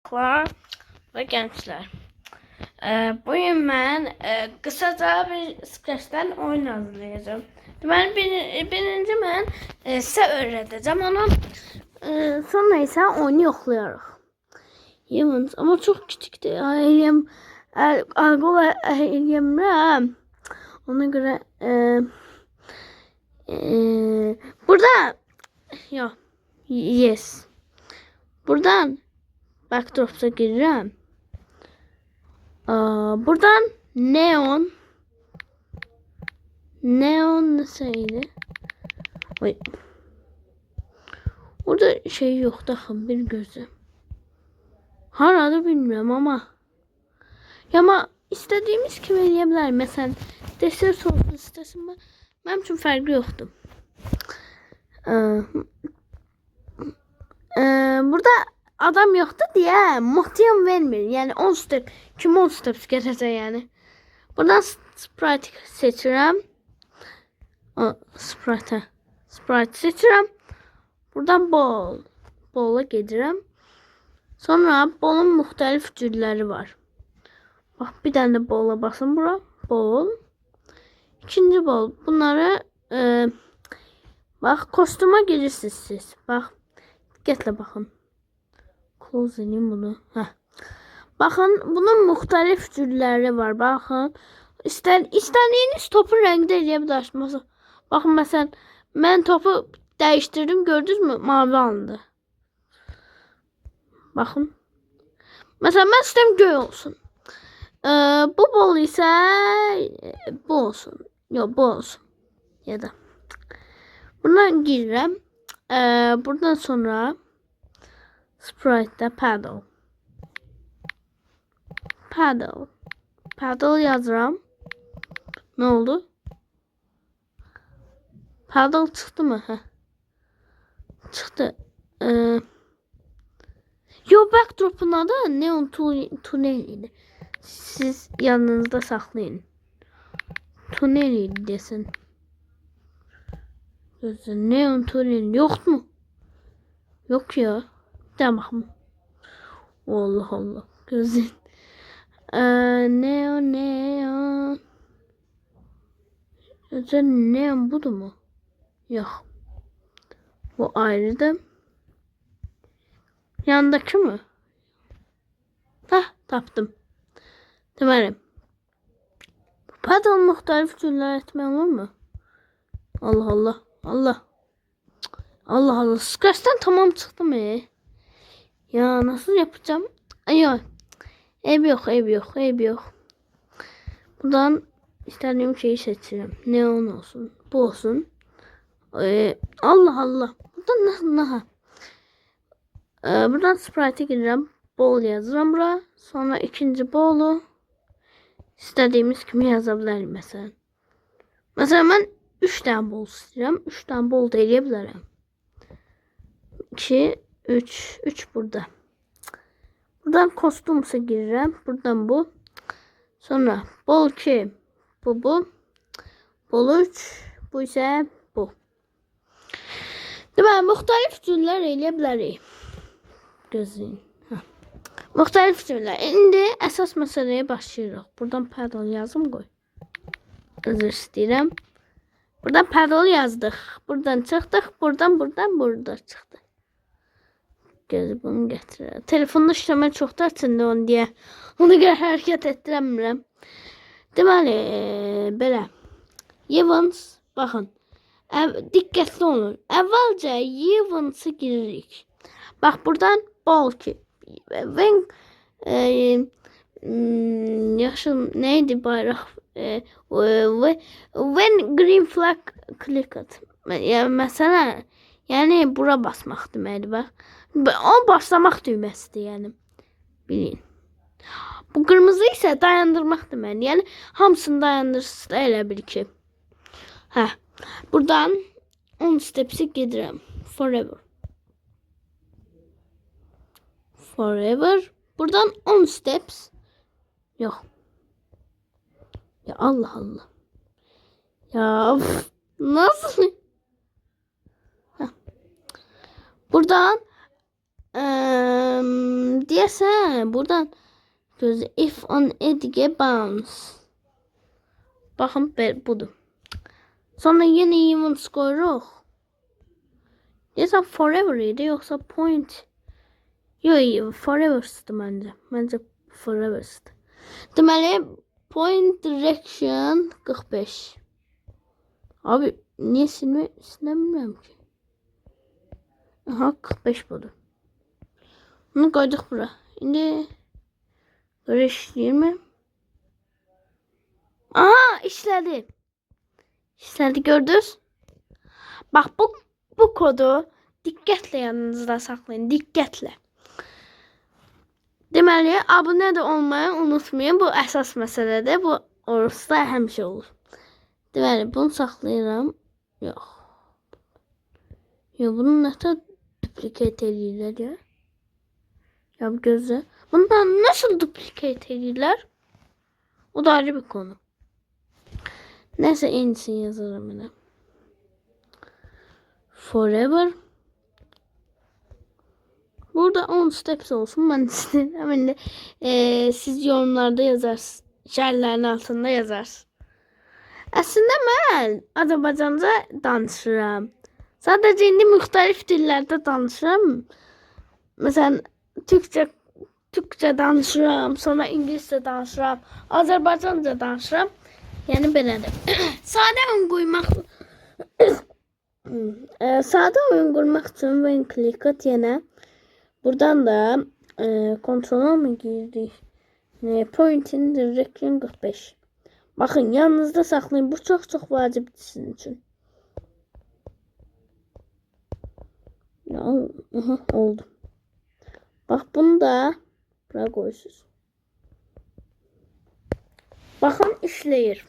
uşaqlar və gənclər. Bugün mən qısaca bir skeçdən oyun hazırlayacağım. Deməli, birinci mən sizə öyrədəcəm onu. Sonra isə oyunu yoxlayarıq. Yalnız, amma çox kiçikdir. Alqol eləyəmirəm. Ona görə burada yox. Yes. Buradan backdrop'a girelim. Buradan neon nasıldı? Oy. Orada şey yok da bir gözü. Harada bilmiyorum ama. Ya ama istediğimiz kimi eləyə Mesela desert olsun istesin benim için farkı yoktu. Burada adam yoktu diye muhtemelen vermir. Yani 10 step. Kim 10 step getirse yani. Buradan sprite seçirəm. Sprite seçirəm. Buradan bola gedirəm. Sonra bolun müxtəlif cürləri var. Bak bir tane de bola basın bura. Bol. İkinci bol. Bunları bak kostüme girirsiniz siz. Bak. Diqqətlə baxın. Close edeyim bunu. Heh. Baxın, bunun müxtəlif cürləri var. Baxın. İstədiyiniz topun rəngi də eləyə bilərsiniz. Baxın, məsələn, mən topu dəyişdirdim. Gördünüz mü? Mavi alındı. Baxın. Məsələn, mən istəyirəm göy olsun. Bu bol isə bu olsun. Yox, bu olsun. Ya da. Buradan girirəm. Buradan sonra sprite'da paddle yazıram. Ne oldu? Paddle çıktı mı? Heh. Çıktı. Yo, backdrop'un adı neon tuneliydi. Siz yanınızda saklayın. Tuneliydi desin. Neon tunel yok mu? Yok ya. Tamam. Allah Allah. Gözün. Neon. Gözün neon budur mu? Yok. Bu ayrıda. Yandaki mi? Hah, tapdım. Deməli. Paddle müxtəlif cürlər etmək olur mu? Allah. Scratch'ten tamam çıktı mı? Ya nasıl yapacağım? Ay. Ev yok. Buradan istediğim şeyi seçeceğim. Neon olsun. Bu olsun. Allah. Buradan nasıl? Buradan sprite'e gireceğim. Bol yazıram bura. Sonra ikinci bolu istediğimiz kimi yazabilirim mesela. Mesela ben 3 tane bol istəyirəm. 3 tane bol da eləyə bilərəm. 2, 3 burada. Buradan kostümse girirəm. Buradan bu. Sonra bol 2. Bu. Bol 3. Bu ise bu. Deməli, müxtəlif cürlər eləyə bilərik. Gözləyin. Müxtəlif cürlər. İndi əsas məsələyə başlayırıq. Buradan paddle yazım qoy. Özür istəyirəm. Buradan paddle yazdık. Buradan çıktık. Burada çıktı. Gözü bunu getirir. Telefonda işləmə çoxda açındı onu diye. Ona görə hərəkət etdirəmirəm. Deməli, belə. Evans, baxın. Diqqətli olun. Əvvəlcə Evans'ı giririk. Bax, buradan bol ki. Yaxşı, neydi bayraq? When green flag clicked. Yani mesela yani bura basmaq deməkdir bax. O başlamaq düyməsidir yəni. Bilin. Bu qırmızı isə dayandırmaq deməkdir. Yəni hamısını dayandırırsınız da elə bil ki. Hə. Buradan 10 stepsi gedirəm. Forever. Buradan 10 steps. Yok. Ya Allah. Ya nasıl? Heh. Buradan Deyəsən buradan gözü if on edge bounce. Baxın budur. Sonra yine events koyuruq. Deyəsən forever idi yoxsa point? Yox, forever'sıdır məncə. Məncə forever'sıdır. Deməli point direction 45. Abi niye silemiyorum ki? Aha 45 budur. Bunu koyduk buraya. Şimdi böyle işleyeyim mi? Aha işledi. İşledi gördünüz. Bak bu kodu dikkatle yanınızda saklayın. Dikkatle. Deməli abunə də olmayı unutmayın. Bu əsas məsələdir. Bu orası da həmişə olur. Deməli bunu saxlayıram. Yox. Ya bunu nətə duplicate edirlər ya? Ya gözlə. Bundan nasıl duplicate edirlər? O da ayrı bir konu. Neyse en iyisini yazarım yine. Forever. Burada 10 steps olsun. Ben istedim. Siz yorumlarda yazarsınız. Şərhlərin altında yazarsınız. Əslində mən Azərbaycanca danışıram. Sadəcə indi müxtəlif dillərdə danışıram. Məsələn, Türkçə danışıram, sonra İngiliscə danışıram, Azərbaycanca danışıram. Yəni belədir. Sadə oyun qoymaq sadə oyun qurmaq üçün when click at yenə buradan da kontrola mı girdik? Point in direction 45. Bakın yanınızda saklayın. Bu çok vacibdir sizin için. Ya, aha, oldu. Bak bunu da buraya koyuyorsunuz. Bakın işleyir.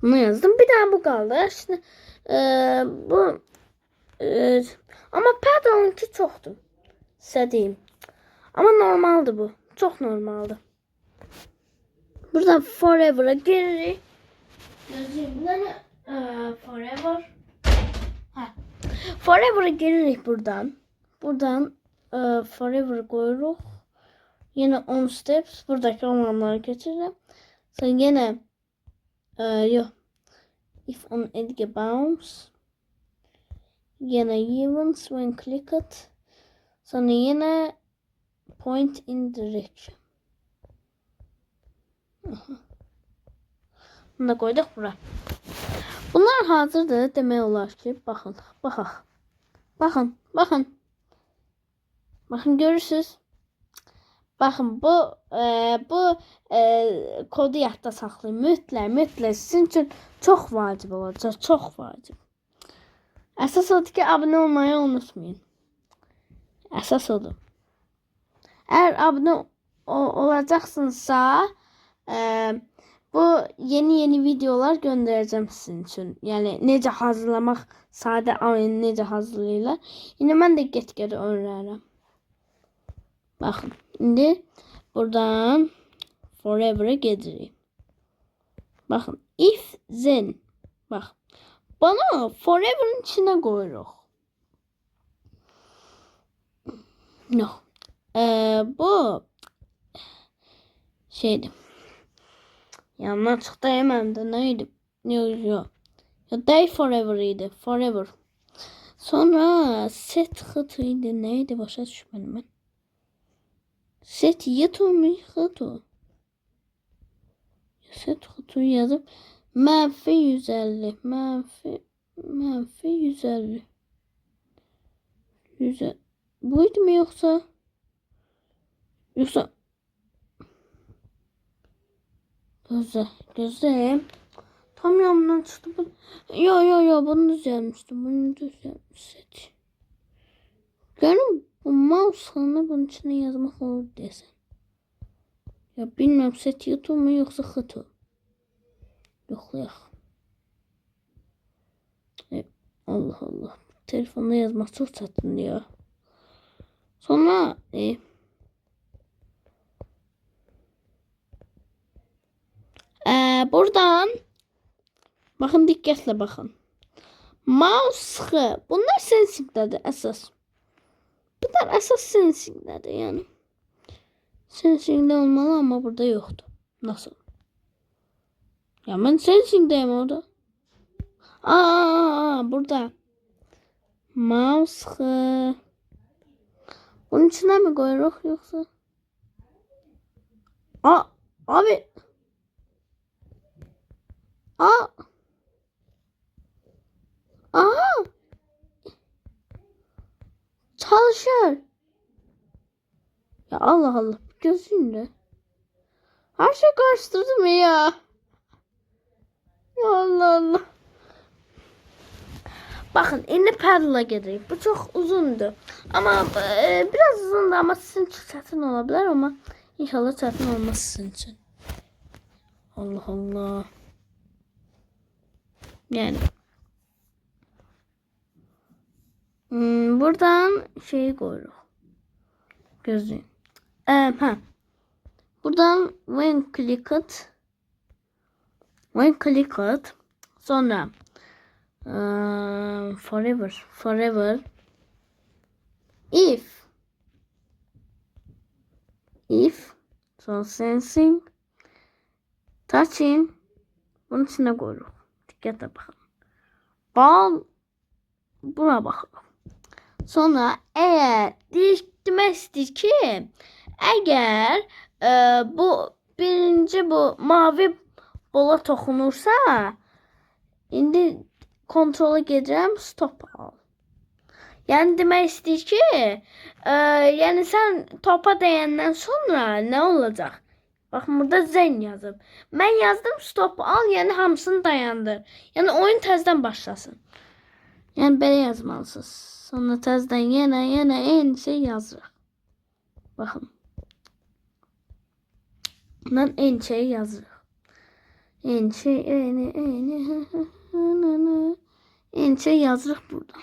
Bunu yazdım. Bir daha bu kaldı. Şimdi bu ama pardonunki çoxdur. Sizə deyim. Ama normaldır bu. Çok normaldır. Buradan forever'a giririk. Gözümden forever. Forever'a giririk buradan. Buradan forever koyuruq. Yine 10 steps. Buradaki olanları geçirelim. Sonra yine yok. If on edge bounce. Yine events when click it. Sonra yine point in direction. Bunu da koyduk buraya. Bunlar hazırdır demək olar ki, baxın. Bakın görürsünüz. Bakın bu kodu yadda saxlayın. Mütləq sizin üçün çox vacib olacaq, çox vacib. Əsas odur ki, abunə olmayı unutmayın. Əsas odur. Eğer abunə olacaqsınızsa bu yeni videolar göndereceğim sizin için. Yani necə hazırlamaq, sadə oyun necə hazırlayırlar. Yine mən də get-gedə öyrənirəm. Bakın, indi buradan forever'a gedirik. Bakın, if then. Bak, bana forever'ın içine koyuruq. No. Bu şeydi. Yanına çıktı hemen de neydi? Yok. Ya day forever idi. Forever. Sonra set hıtıydı. Neydi? Başa düşmedim ben. Set yato mu hıtı? Set hıtı yazıp menfi 150. Menfi 150. Buydu mu yoksa? Güzel. Tam yanından çıktı. Yo bunu düz yazmıştım. Bunu düz yazmıştım. Görün bu mouse'unu bunun içine yazmak olur desen. Ya bilmiyorum set YouTube mu yoksa hıtı. Yok. Allah. Telefonda yazmak çok çetin ya. Sonra buradan bakın dikkatle bakın. Mouse bunlar sensitivdir esas. Bunlar əsas sensingdədir yəni. Sensingdə olmalı amma burada yoxdur. Nasıl? Ya mən sensingdəyim orada. Burada. Mouse. Bunun içine mi koyuyoruz yoksa? Abi. Aha. Çalışır. Ya Allah Allah. Gözünde. Her şey karıştırdım ya. Ya Allah Allah. Bakın indi Paddle'a gedirik. Bu çok uzundu. Ama biraz uzundu ama sizin için çətin olabilir ama inşallah çətin olmaz sizin için. Allah Allah. Yani. Buradan şeyi koyuyoruz. Gözlüğün. Buradan when clicked sonra forever if so sensing touching bunun içine koyuyoruz. Dikkate bakın. Bal buna bakalım. Sonra eğer demek istedik ki eğer bu birinci bu mavi bola toxunursa indi kontrola gedirəm stop al. Yani demek istəyir ki yani sen topa dəyəndən sonra ne olacak? Bakın burada zen yazıb. Ben yazdım stop al yani hamısını dayandır. Yani oyun təzədən başlasın. Yani böyle yazmalısınız. Sonra təzədən yenə eyni şey yazırıq. Bakın. Ben eyni şey yazırıq. Eyni şey yazırıq burada.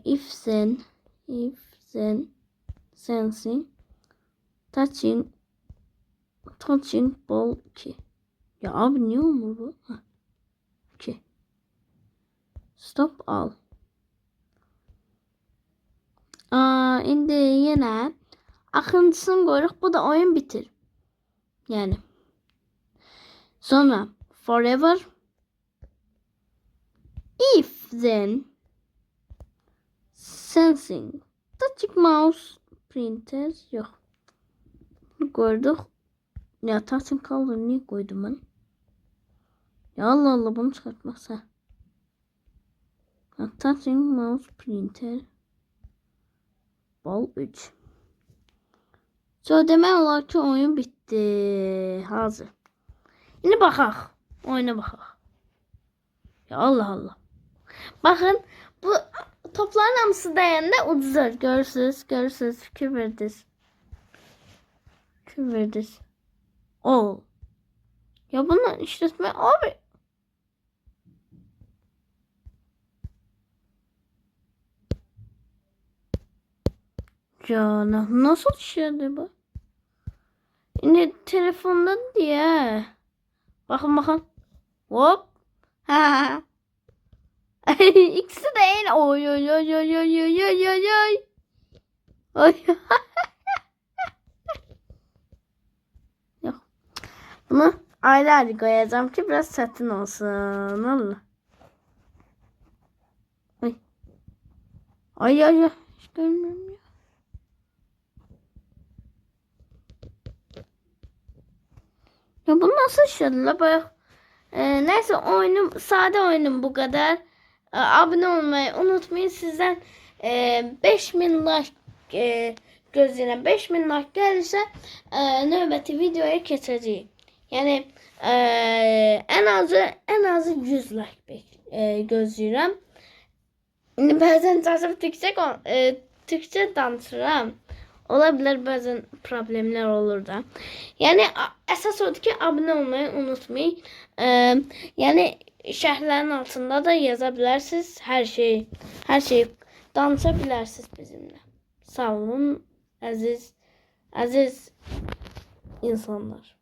If then sensing touching ball 2. Ya abi niye olmuyor bu? 2. Stop al. Indi yine akıntısını koyuyoruz. Bu da oyun bitir. Yani. Sonra forever if then sensing touching mouse printer yok. Koyduk. Ya touching color niye koydum ben? Ya Allah Allah bunu çıkartmazsa. Touching mouse printer ball 3. So demek olar ki oyun bitti. Hazır. Şimdi baxaq. Oyuna baxaq. Ya Allah Allah. Bakın bu topların hamısı dayanda uduzur. Görürsünüz. Fikir verdiniz. Ol. Ya bunu işletme abi. Ya nasıl işledi bu? Yine telefondan diye. Bakın. Hop. Ha. İkisi de en oy. Yok. Bunu ayrı koyacağım ki biraz çətin olsun. Allah. Ay. Hiç görmüyorum ya. Ya bu nasıl işledi la bak. Neyse sade oyunum bu kadar. Abone olmayı unutmayın. Sizden 5000 like gözləyirəm. 5000 like gelirse növbəti videoya keçəcəyik. Yani en azı 100 like gözləyirəm. İndi bəzən cazıb Türkçe danışıram. Olabilir bazen problemler olur da. Yani esas odur ki abone olmayı unutmayın. Yani şərhlərin altında da yazabilirsiniz. Her şeyi danışabilirsiniz bizimle. Sağ olun aziz insanlar.